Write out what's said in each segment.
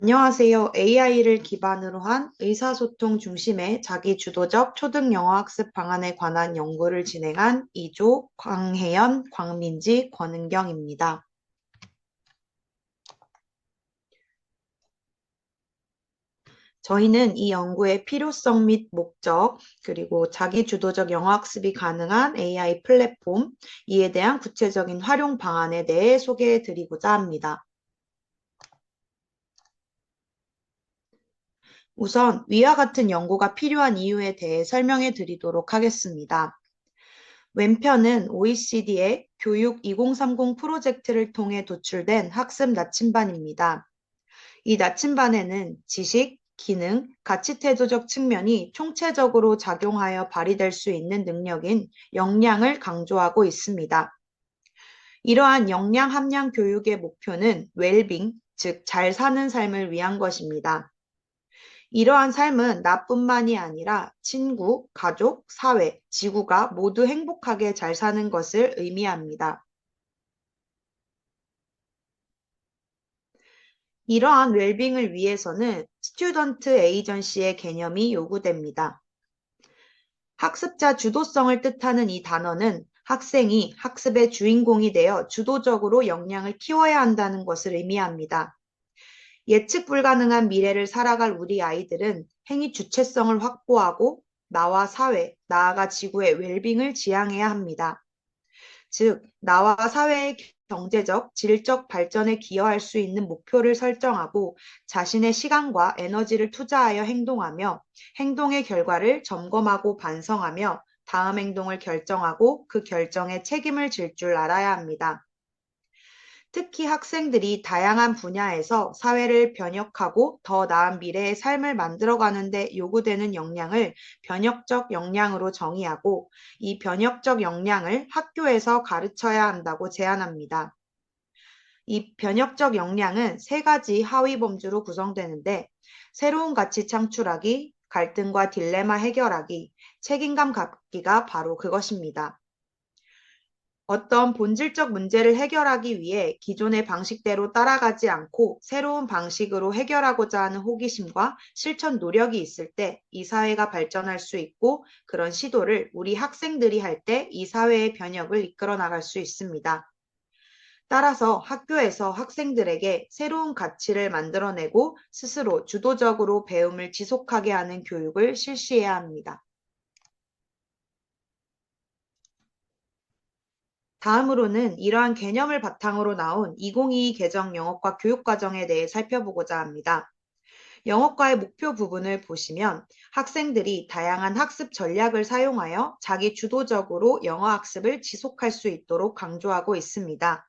안녕하세요. AI를 기반으로 한 의사소통 중심의 자기주도적 초등 영어 학습 방안에 관한 연구를 진행한 이조, 광혜연, 광민지, 권은경입니다. 저희는 이 연구의 필요성 및 목적, 그리고 자기주도적 영어 학습이 가능한 AI 플랫폼, 이에 대한 구체적인 활용 방안에 대해 소개해 드리고자 합니다. 우선 위와 같은 연구가 필요한 이유에 대해 설명해 드리도록 하겠습니다. 왼편은 OECD의 교육 2030 프로젝트를 통해 도출된 학습 나침반입니다. 이 나침반에는 지식, 기능, 가치태도적 측면이 총체적으로 작용하여 발휘될 수 있는 능력인 역량을 강조하고 있습니다. 이러한 역량 함량 교육의 목표는 웰빙, 즉 잘 사는 삶을 위한 것입니다. 이러한 삶은 나뿐만이 아니라 친구, 가족, 사회, 지구가 모두 행복하게 잘 사는 것을 의미합니다. 이러한 웰빙을 위해서는 스튜던트 에이전시의 개념이 요구됩니다. 학습자 주도성을 뜻하는 이 단어는 학생이 학습의 주인공이 되어 주도적으로 역량을 키워야 한다는 것을 의미합니다. 예측 불가능한 미래를 살아갈 우리 아이들은 행위 주체성을 확보하고 나와 사회, 나아가 지구의 웰빙을 지향해야 합니다. 즉, 나와 사회의 경제적, 질적 발전에 기여할 수 있는 목표를 설정하고 자신의 시간과 에너지를 투자하여 행동하며 행동의 결과를 점검하고 반성하며 다음 행동을 결정하고 그 결정에 책임을 질 줄 알아야 합니다. 특히 학생들이 다양한 분야에서 사회를 변혁하고 더 나은 미래의 삶을 만들어가는 데 요구되는 역량을 변혁적 역량으로 정의하고 이 변혁적 역량을 학교에서 가르쳐야 한다고 제안합니다. 이 변혁적 역량은 세 가지 하위 범주로 구성되는데 새로운 가치 창출하기, 갈등과 딜레마 해결하기, 책임감 갖기가 바로 그것입니다. 어떤 본질적 문제를 해결하기 위해 기존의 방식대로 따라가지 않고 새로운 방식으로 해결하고자 하는 호기심과 실천 노력이 있을 때 이 사회가 발전할 수 있고 그런 시도를 우리 학생들이 할 때 이 사회의 변혁을 이끌어 나갈 수 있습니다. 따라서 학교에서 학생들에게 새로운 가치를 만들어내고 스스로 주도적으로 배움을 지속하게 하는 교육을 실시해야 합니다. 다음으로는 이러한 개념을 바탕으로 나온 2022 개정 영어과 교육과정에 대해 살펴보고자 합니다. 영어과의 목표 부분을 보시면 학생들이 다양한 학습 전략을 사용하여 자기 주도적으로 영어 학습을 지속할 수 있도록 강조하고 있습니다.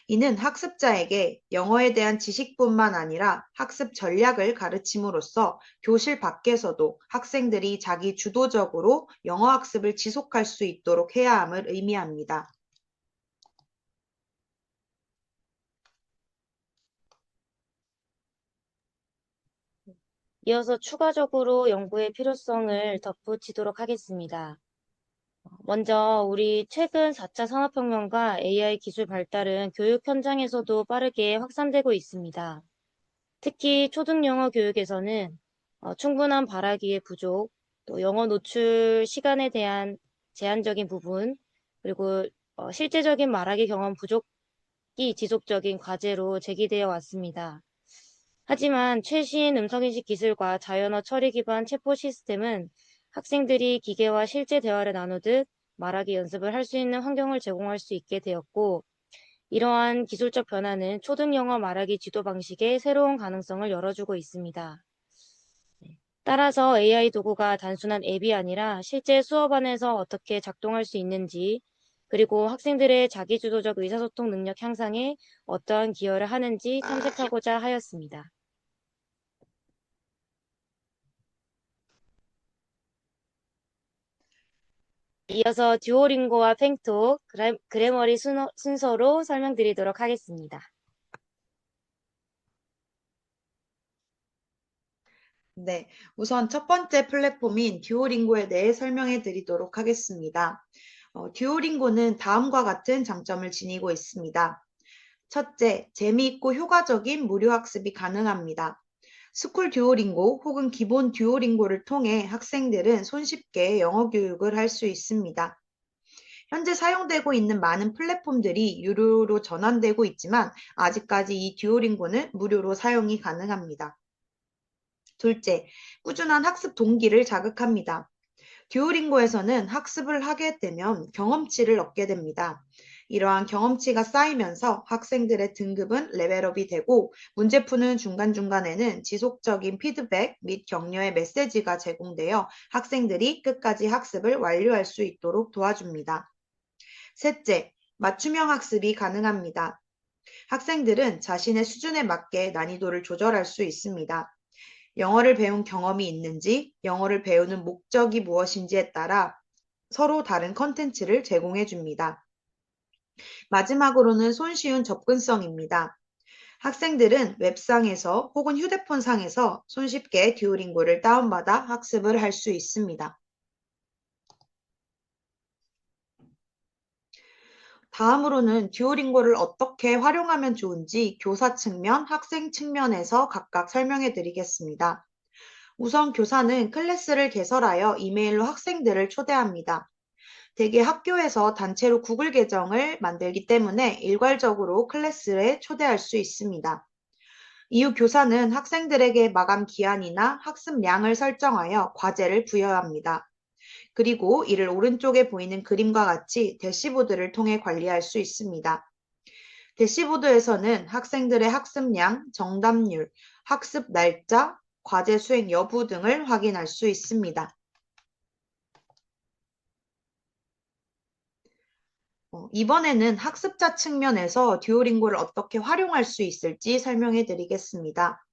이는 학습자에게 영어에 대한 지식뿐만 아니라 학습 전략을 가르침으로써 교실 밖에서도 학생들이 자기 주도적으로 영어 학습을 지속할 수 있도록 해야 함을 의미합니다. 이어서 추가적으로 연구의 필요성을 덧붙이도록 하겠습니다. 먼저 우리 최근 4차 산업혁명과 AI 기술 발달은 교육 현장에서도 빠르게 확산되고 있습니다. 특히 초등영어 교육에서는 충분한 발화기의 부족, 또 영어 노출 시간에 대한 제한적인 부분, 그리고 실제적인 말하기 경험 부족이 지속적인 과제로 제기되어 왔습니다. 하지만 최신 음성인식 기술과 자연어 처리 기반 체포 시스템은 학생들이 기계와 실제 대화를 나누듯 말하기 연습을 할 수 있는 환경을 제공할 수 있게 되었고, 이러한 기술적 변화는 초등영어 말하기 지도 방식에 새로운 가능성을 열어주고 있습니다. 따라서 AI 도구가 단순한 앱이 아니라 실제 수업 안에서 어떻게 작동할 수 있는지, 그리고 학생들의 자기주도적 의사소통 능력 향상에 어떠한 기여를 하는지 탐색하고자 하였습니다. 이어서 듀오링고와 팽토, 그래머리 순서로 설명드리도록 하겠습니다. 네, 우선 첫 번째 플랫폼인 듀오링고에 대해 설명해 드리도록 하겠습니다. 듀오링고는 다음과 같은 장점을 지니고 있습니다. 첫째, 재미있고 효과적인 무료 학습이 가능합니다. 스쿨 듀오링고 혹은 기본 듀오링고를 통해 학생들은 손쉽게 영어 교육을 할 수 있습니다. 현재 사용되고 있는 많은 플랫폼들이 유료로 전환되고 있지만 아직까지 이 듀오링고는 무료로 사용이 가능합니다. 둘째, 꾸준한 학습 동기를 자극합니다. 듀오링고에서는 학습을 하게 되면 경험치를 얻게 됩니다. 이러한 경험치가 쌓이면서 학생들의 등급은 레벨업이 되고 문제 푸는 중간중간에는 지속적인 피드백 및 격려의 메시지가 제공되어 학생들이 끝까지 학습을 완료할 수 있도록 도와줍니다. 셋째, 맞춤형 학습이 가능합니다. 학생들은 자신의 수준에 맞게 난이도를 조절할 수 있습니다. 영어를 배운 경험이 있는지, 영어를 배우는 목적이 무엇인지에 따라 서로 다른 컨텐츠를 제공해 줍니다. 마지막으로는 손쉬운 접근성입니다. 학생들은 웹상에서 혹은 휴대폰상에서 손쉽게 듀오링고를 다운받아 학습을 할 수 있습니다. 다음으로는 듀오링고를 어떻게 활용하면 좋은지 교사 측면, 학생 측면에서 각각 설명해 드리겠습니다. 우선 교사는 클래스를 개설하여 이메일로 학생들을 초대합니다. 대개 학교에서 단체로 구글 계정을 만들기 때문에 일괄적으로 클래스에 초대할 수 있습니다. 이후 교사는 학생들에게 마감 기한이나 학습량을 설정하여 과제를 부여합니다. 그리고 이를 오른쪽에 보이는 그림과 같이 대시보드를 통해 관리할 수 있습니다. 대시보드에서는 학생들의 학습량, 정답률, 학습 날짜, 과제 수행 여부 등을 확인할 수 있습니다. 이번에는 학습자 측면에서 듀오링고를 어떻게 활용할 수 있을지 설명해 드리겠습니다.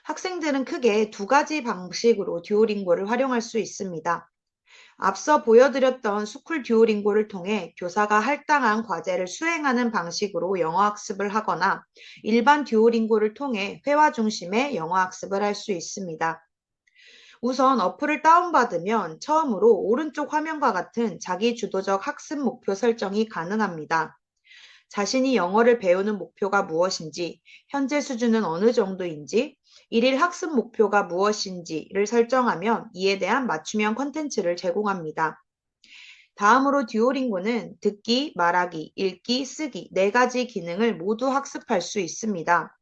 학생들은 크게 두 가지 방식으로 듀오링고를 활용할 수 있습니다. 앞서 보여드렸던 스쿨 듀오링고를 통해 교사가 할당한 과제를 수행하는 방식으로 영어 학습을 하거나 일반 듀오링고를 통해 회화 중심의 영어 학습을 할 수 있습니다. 우선 어플을 다운받으면 처음으로 오른쪽 화면과 같은 자기 주도적 학습 목표 설정이 가능합니다. 자신이 영어를 배우는 목표가 무엇인지, 현재 수준은 어느 정도인지, 일일 학습 목표가 무엇인지를 설정하면 이에 대한 맞춤형 콘텐츠를 제공합니다. 다음으로 듀오링고는 듣기, 말하기, 읽기, 쓰기 네 가지 기능을 모두 학습할 수 있습니다.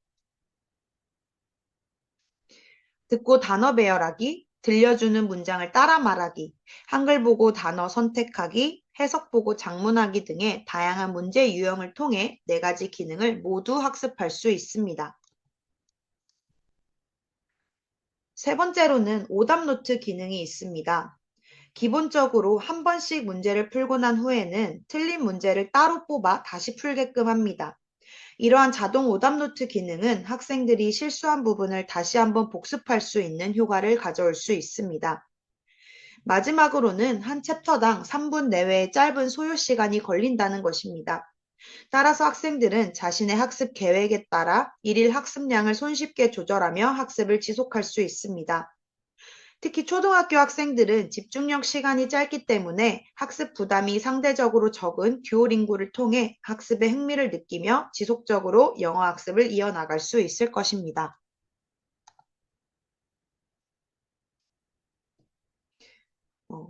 듣고 단어 배열하기, 들려주는 문장을 따라 말하기, 한글 보고 단어 선택하기, 해석 보고 작문하기 등의 다양한 문제 유형을 통해 네 가지 기능을 모두 학습할 수 있습니다. 세 번째로는 오답 노트 기능이 있습니다. 기본적으로 한 번씩 문제를 풀고 난 후에는 틀린 문제를 따로 뽑아 다시 풀게끔 합니다. 이러한 자동 오답 노트 기능은 학생들이 실수한 부분을 다시 한번 복습할 수 있는 효과를 가져올 수 있습니다. 마지막으로는 한 챕터당 3분 내외의 짧은 소요 시간이 걸린다는 것입니다. 따라서 학생들은 자신의 학습 계획에 따라 일일 학습량을 손쉽게 조절하며 학습을 지속할 수 있습니다. 특히 초등학교 학생들은 집중력 시간이 짧기 때문에 학습 부담이 상대적으로 적은 듀오링고를 통해 학습의 흥미를 느끼며 지속적으로 영어 학습을 이어나갈 수 있을 것입니다.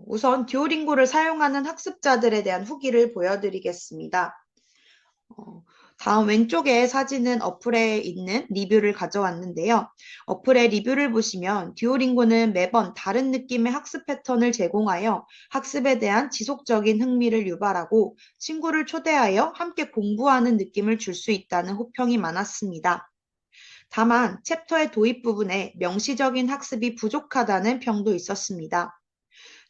우선 듀오링고를 사용하는 학습자들에 대한 후기를 보여드리겠습니다. 어, 다음 왼쪽에 사진은 어플에 있는 리뷰를 가져왔는데요. 어플의 리뷰를 보시면 듀오링고는 매번 다른 느낌의 학습 패턴을 제공하여 학습에 대한 지속적인 흥미를 유발하고 친구를 초대하여 함께 공부하는 느낌을 줄 수 있다는 호평이 많았습니다. 다만 챕터의 도입 부분에 명시적인 학습이 부족하다는 평도 있었습니다.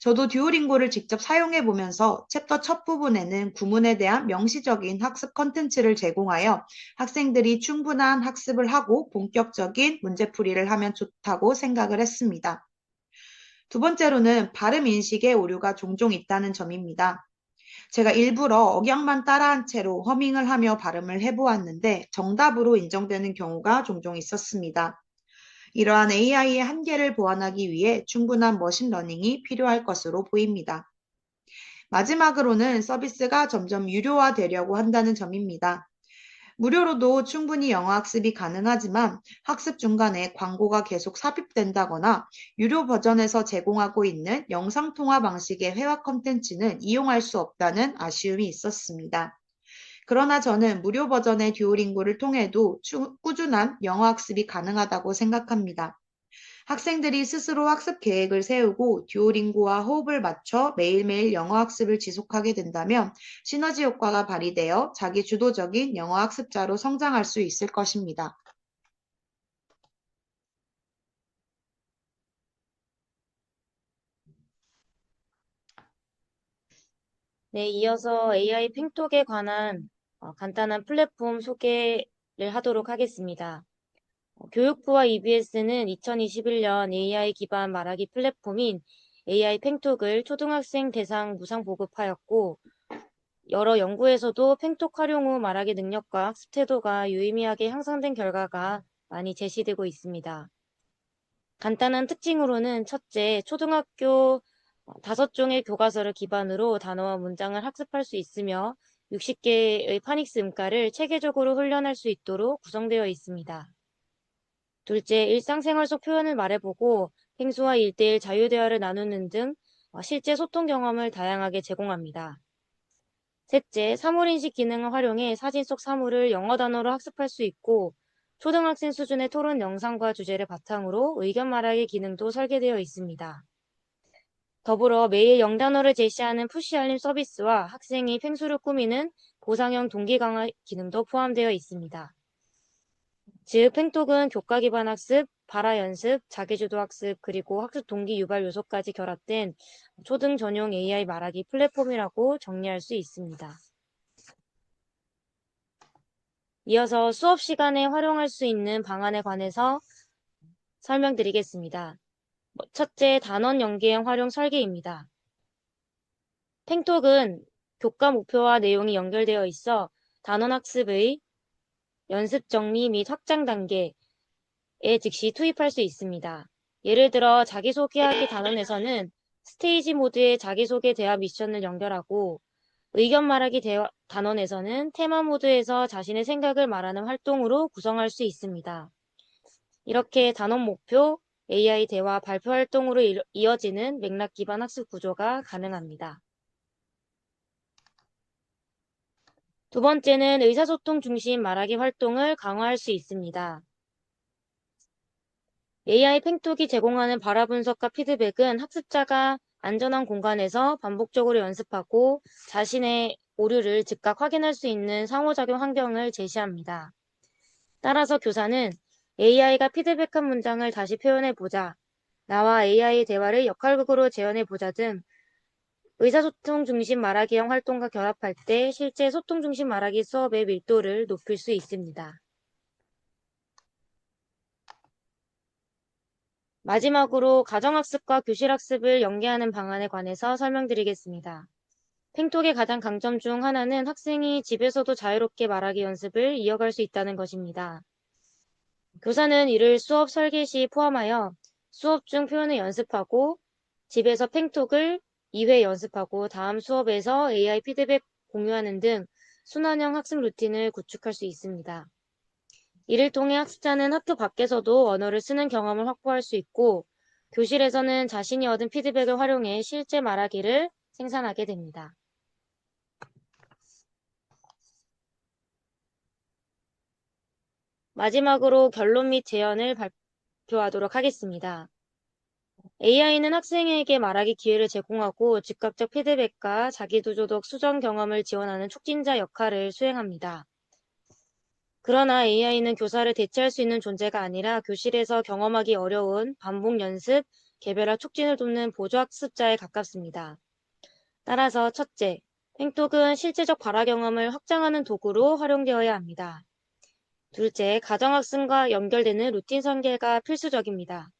저도 듀오링고를 직접 사용해 보면서 챕터 첫 부분에는 구문에 대한 명시적인 학습 컨텐츠를 제공하여 학생들이 충분한 학습을 하고 본격적인 문제풀이를 하면 좋다고 생각을 했습니다. 두 번째로는 발음 인식에 오류가 종종 있다는 점입니다. 제가 일부러 억양만 따라한 채로 허밍을 하며 발음을 해보았는데 정답으로 인정되는 경우가 종종 있었습니다. 이러한 AI의 한계를 보완하기 위해 충분한 머신러닝이 필요할 것으로 보입니다. 마지막으로는 서비스가 점점 유료화되려고 한다는 점입니다. 무료로도 충분히 영어 학습이 가능하지만 학습 중간에 광고가 계속 삽입된다거나 유료 버전에서 제공하고 있는 영상통화 방식의 회화 콘텐츠는 이용할 수 없다는 아쉬움이 있었습니다. 그러나 저는 무료 버전의 듀오링고를 통해도 꾸준한 영어 학습이 가능하다고 생각합니다. 학생들이 스스로 학습 계획을 세우고 듀오링고와 호흡을 맞춰 매일매일 영어 학습을 지속하게 된다면 시너지 효과가 발휘되어 자기 주도적인 영어 학습자로 성장할 수 있을 것입니다. 네, 이어서 AI 팽톡에 관한 간단한 플랫폼 소개를 하도록 하겠습니다. 교육부와 EBS는 2021년 AI 기반 말하기 플랫폼인 AI 팽톡을 초등학생 대상 무상 보급하였고, 여러 연구에서도 팽톡 활용 후 말하기 능력과 학습 태도가 유의미하게 향상된 결과가 많이 제시되고 있습니다. 간단한 특징으로는 첫째, 초등학교 5종의 교과서를 기반으로 단어와 문장을 학습할 수 있으며 60개의 파닉스 음가를 체계적으로 훈련할 수 있도록 구성되어 있습니다. 둘째, 일상생활 속 표현을 말해보고 펭수와 1대1 자유대화를 나누는 등 실제 소통 경험을 다양하게 제공합니다. 셋째, 사물인식 기능을 활용해 사진 속 사물을 영어 단어로 학습할 수 있고 초등학생 수준의 토론 영상과 주제를 바탕으로 의견 말하기 기능도 설계되어 있습니다. 더불어 매일 영단어를 제시하는 푸시 알림 서비스와 학생이 펭수를 꾸미는 보상형 동기 강화 기능도 포함되어 있습니다. 즉, 팽톡은 교과 기반 학습, 발화 연습, 자기주도 학습, 그리고 학습 동기 유발 요소까지 결합된 초등 전용 AI 말하기 플랫폼이라고 정리할 수 있습니다. 이어서 수업 시간에 활용할 수 있는 방안에 관해서 설명드리겠습니다. 첫째, 단원 연계형 활용 설계입니다. 팽톡은 교과 목표와 내용이 연결되어 있어 단원 학습의 연습 정리 및 확장 단계에 즉시 투입할 수 있습니다. 예를 들어 자기소개하기 단원에서는 스테이지 모드의 자기소개 대화 미션을 연결하고 의견 말하기 단원에서는 테마 모드에서 자신의 생각을 말하는 활동으로 구성할 수 있습니다. 이렇게 단원 목표, AI 대화 발표 활동으로 이어지는 맥락 기반 학습 구조가 가능합니다. 두 번째는 의사소통 중심 말하기 활동을 강화할 수 있습니다. AI 팽톡이 제공하는 발화 분석과 피드백은 학습자가 안전한 공간에서 반복적으로 연습하고 자신의 오류를 즉각 확인할 수 있는 상호작용 환경을 제시합니다. 따라서 교사는 AI가 피드백한 문장을 다시 표현해보자, 나와 AI의 대화를 역할극으로 재현해보자 등 의사소통 중심 말하기형 활동과 결합할 때 실제 소통 중심 말하기 수업의 밀도를 높일 수 있습니다. 마지막으로 가정학습과 교실학습을 연계하는 방안에 관해서 설명드리겠습니다. 팽톡의 가장 강점 중 하나는 학생이 집에서도 자유롭게 말하기 연습을 이어갈 수 있다는 것입니다. 교사는 이를 수업 설계 시 포함하여 수업 중 표현을 연습하고 집에서 팽톡을 2회 연습하고 다음 수업에서 AI 피드백 공유하는 등 순환형 학습 루틴을 구축할 수 있습니다. 이를 통해 학습자는 학교 밖에서도 언어를 쓰는 경험을 확보할 수 있고 교실에서는 자신이 얻은 피드백을 활용해 실제 말하기를 생산하게 됩니다. 마지막으로 결론 및 제언을 발표하도록 하겠습니다. AI는 학생에게 말하기 기회를 제공하고 즉각적 피드백과 자기도조적 수정 경험을 지원하는 촉진자 역할을 수행합니다. 그러나 AI는 교사를 대체할 수 있는 존재가 아니라 교실에서 경험하기 어려운 반복 연습, 개별화 촉진을 돕는 보조학습자에 가깝습니다. 따라서 첫째, 팽톡은 실제적 발화 경험을 확장하는 도구로 활용되어야 합니다. 둘째, 가정학습과 연결되는 루틴 설계가 필수적입니다.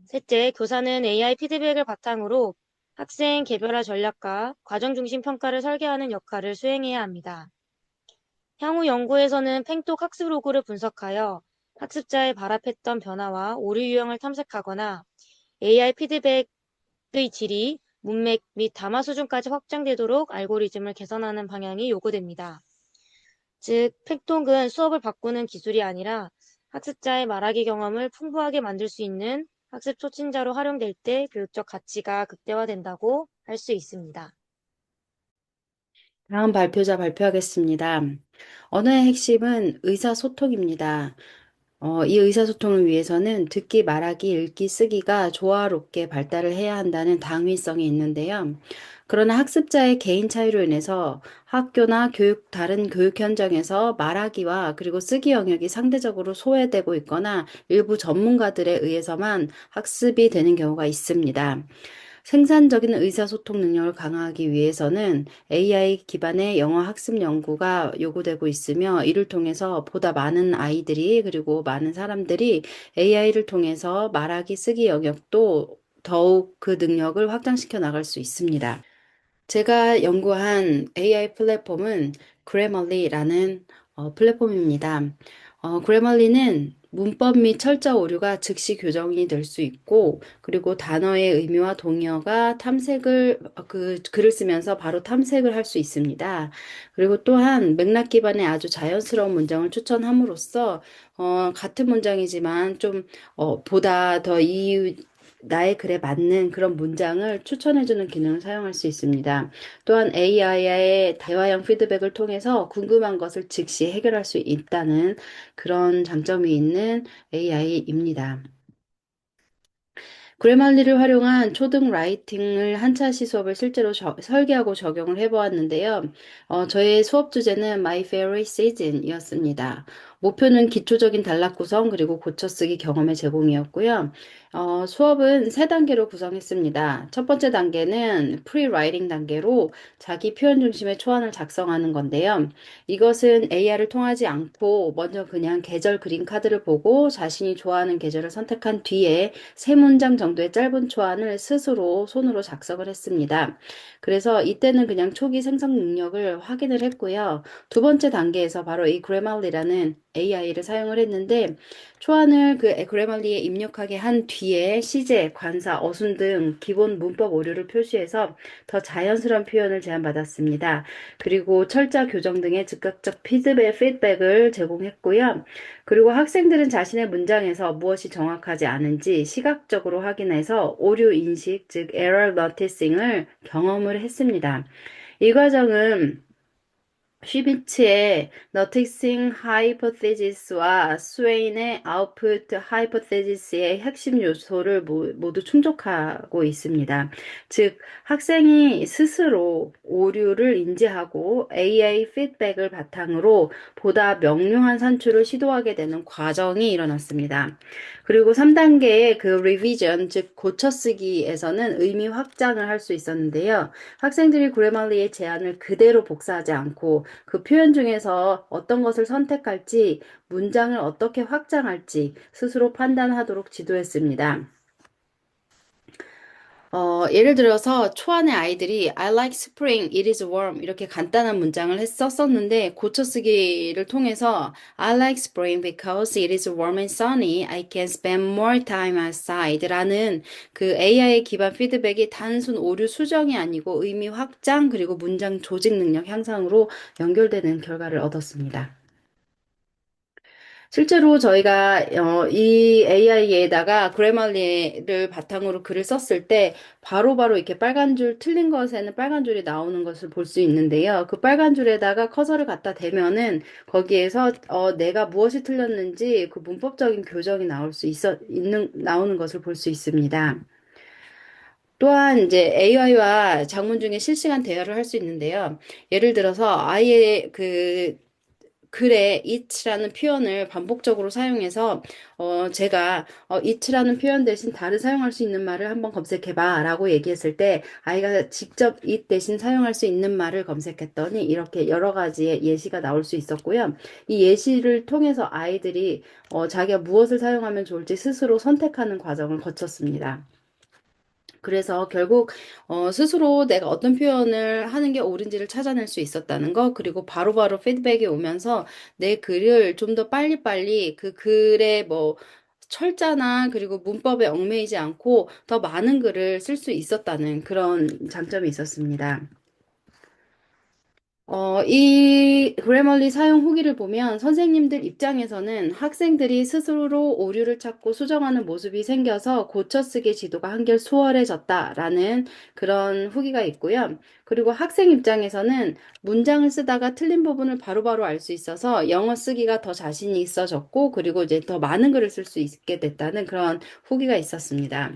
셋째, 교사는 AI 피드백을 바탕으로 학생 개별화 전략과 과정 중심 평가를 설계하는 역할을 수행해야 합니다. 향후 연구에서는 팽톡 학습 로그를 분석하여 학습자의 발합했던 변화와 오류 유형을 탐색하거나 AI 피드백의 질이 문맥 및 담화 수준까지 확장되도록 알고리즘을 개선하는 방향이 요구됩니다. 즉, 팩통은 수업을 바꾸는 기술이 아니라 학습자의 말하기 경험을 풍부하게 만들 수 있는 학습 촉진자로 활용될 때 교육적 가치가 극대화된다고 할 수 있습니다. 다음 발표자 발표하겠습니다. 언어의 핵심은 의사소통입니다. 이 의사소통을 위해서는 듣기, 말하기, 읽기, 쓰기가 조화롭게 발달을 해야 한다는 당위성이 있는데요. 그러나 학습자의 개인 차이로 인해서 학교나 다른 교육 현장에서 말하기와 그리고 쓰기 영역이 상대적으로 소외되고 있거나 일부 전문가들에 의해서만 학습이 되는 경우가 있습니다. 생산적인 의사소통 능력을 강화하기 위해서는 AI 기반의 영어 학습 연구가 요구되고 있으며 이를 통해서 보다 많은 아이들이 그리고 많은 사람들이 AI를 통해서 말하기, 쓰기 영역도 더욱 그 능력을 확장시켜 나갈 수 있습니다. 제가 연구한 AI 플랫폼은 Grammarly라는 플랫폼입니다. Grammarly는 문법 및 철자 오류가 즉시 교정이 될 수 있고, 그리고 단어의 의미와 동의어가 글을 쓰면서 바로 탐색을 할 수 있습니다. 그리고 또한 맥락 기반의 아주 자연스러운 문장을 추천함으로써, 같은 문장이지만 보다 나의 글에 맞는 그런 문장을 추천해주는 기능을 사용할 수 있습니다. 또한 AI의 대화형 피드백을 통해서 궁금한 것을 즉시 해결할 수 있다는 그런 장점이 있는 AI입니다. 그래말리를 활용한 초등 라이팅을 한차시 수업을 실제로 설계하고 적용을 해보았는데요. 저의 수업 주제는 My Favorite Season이었습니다. 목표는 기초적인 단락 구성 그리고 고쳐쓰기 경험의 제공이었고요. 수업은 세 단계로 구성했습니다. 첫 번째 단계는 프리라이팅 단계로 자기 표현 중심의 초안을 작성하는 건데요. 이것은 AI를 통하지 않고 먼저 그냥 계절 그림 카드를 보고 자신이 좋아하는 계절을 선택한 뒤에 세 문장 정도의 짧은 초안을 스스로 손으로 작성을 했습니다. 그래서 이때는 그냥 초기 생성 능력을 확인을 했고요. 두 번째 단계에서 바로 이 그래말리라는 AI를 사용을 했는데 초안을 그 그래말리에 입력하게 한 뒤에 시제, 관사, 어순 등 기본 문법 오류를 표시해서 더 자연스러운 표현을 제안받았습니다. 그리고 철자 교정 등의 즉각적 피드백을 제공했고요. 그리고 학생들은 자신의 문장에서 무엇이 정확하지 않은지 시각적으로 확인해서 오류 인식, 즉 error noticing을 경험을 했습니다. 이 과정은 쉬비츠의 Noticing Hypothesis와 스웨인의 Output Hypothesis의 핵심 요소를 모두 충족하고 있습니다. 즉, 학생이 스스로 오류를 인지하고 AI 피드백을 바탕으로 보다 명료한 산출을 시도하게 되는 과정이 일어났습니다. 그리고 3단계의 그 리비전, 즉 고쳐쓰기에서는 의미 확장을 할 수 있었는데요. 학생들이 그래말리의 제안을 그대로 복사하지 않고 그 표현 중에서 어떤 것을 선택할지, 문장을 어떻게 확장할지 스스로 판단하도록 지도했습니다. 예를 들어서 초안의 아이들이 I like spring, it is warm 이렇게 간단한 문장을 썼었는데 고쳐쓰기를 통해서 I like spring because it is warm and sunny. I can spend more time outside 라는 그 AI 기반 피드백이 단순 오류 수정이 아니고 의미 확장 그리고 문장 조직 능력 향상으로 연결되는 결과를 얻었습니다. 실제로 저희가 이 AI에다가 그래말리를 바탕으로 글을 썼을 때 바로바로 이렇게 빨간 줄 틀린 것에는 빨간 줄이 나오는 것을 볼 수 있는데요. 그 빨간 줄에다가 커서를 갖다 대면은 거기에서 내가 무엇이 틀렸는지 그 문법적인 교정이 나오는 것을 볼 수 있습니다. 또한 이제 AI와 장문 중에 실시간 대화를 할 수 있는데요. 예를 들어서 아이의 그 글에 it라는 표현을 반복적으로 사용해서 제가 it라는 표현 대신 다른 사용할 수 있는 말을 한번 검색해봐 라고 얘기했을 때 아이가 직접 it 대신 사용할 수 있는 말을 검색했더니 이렇게 여러 가지의 예시가 나올 수 있었고요. 이 예시를 통해서 아이들이 자기가 무엇을 사용하면 좋을지 스스로 선택하는 과정을 거쳤습니다. 그래서 결국 스스로 내가 어떤 표현을 하는 게 옳은지를 찾아낼 수 있었다는 거, 그리고 바로바로 피드백이 오면서 내 글을 좀 더 빨리빨리 그 글의 뭐 철자나 그리고 문법에 얽매이지 않고 더 많은 글을 쓸 수 있었다는 그런 장점이 있었습니다. 이 그래멀리 사용 후기를 보면 선생님들 입장에서는 학생들이 스스로 오류를 찾고 수정하는 모습이 생겨서 고쳐쓰기 지도가 한결 수월해졌다라는 그런 후기가 있고요. 그리고 학생 입장에서는 문장을 쓰다가 틀린 부분을 바로바로 알 수 있어서 영어 쓰기가 더 자신이 있어졌고, 그리고 이제 더 많은 글을 쓸 수 있게 됐다는 그런 후기가 있었습니다.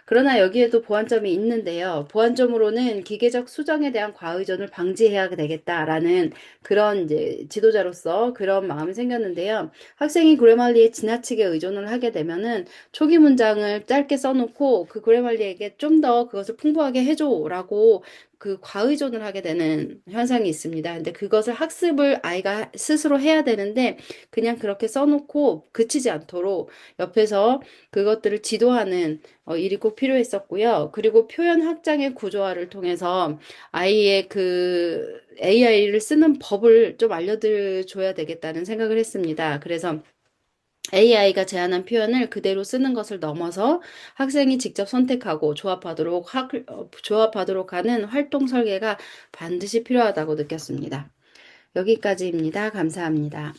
그러나 여기에도 보완점이 있는데요. 보완점으로는 기계적 수정에 대한 과의존을 방지해야 되겠다라는 그런 이제 지도자로서 그런 마음이 생겼는데요. 학생이 그래말리에 지나치게 의존을 하게 되면은 초기 문장을 짧게 써놓고 그 그래말리에게 좀 더 그것을 풍부하게 해줘라고 그 과의존을 하게 되는 현상이 있습니다. 근데 그것을 학습을 아이가 스스로 해야 되는데 그냥 그렇게 써놓고 그치지 않도록 옆에서 그것들을 지도하는 일이 꼭 필요했었고요. 그리고 표현 확장의 구조화를 통해서 아이의 그 AI를 쓰는 법을 좀 알려줘야 되겠다는 생각을 했습니다. 그래서 AI가 제안한 표현을 그대로 쓰는 것을 넘어서 학생이 직접 선택하고 조합하도록 하는 활동 설계가 반드시 필요하다고 느꼈습니다. 여기까지입니다. 감사합니다.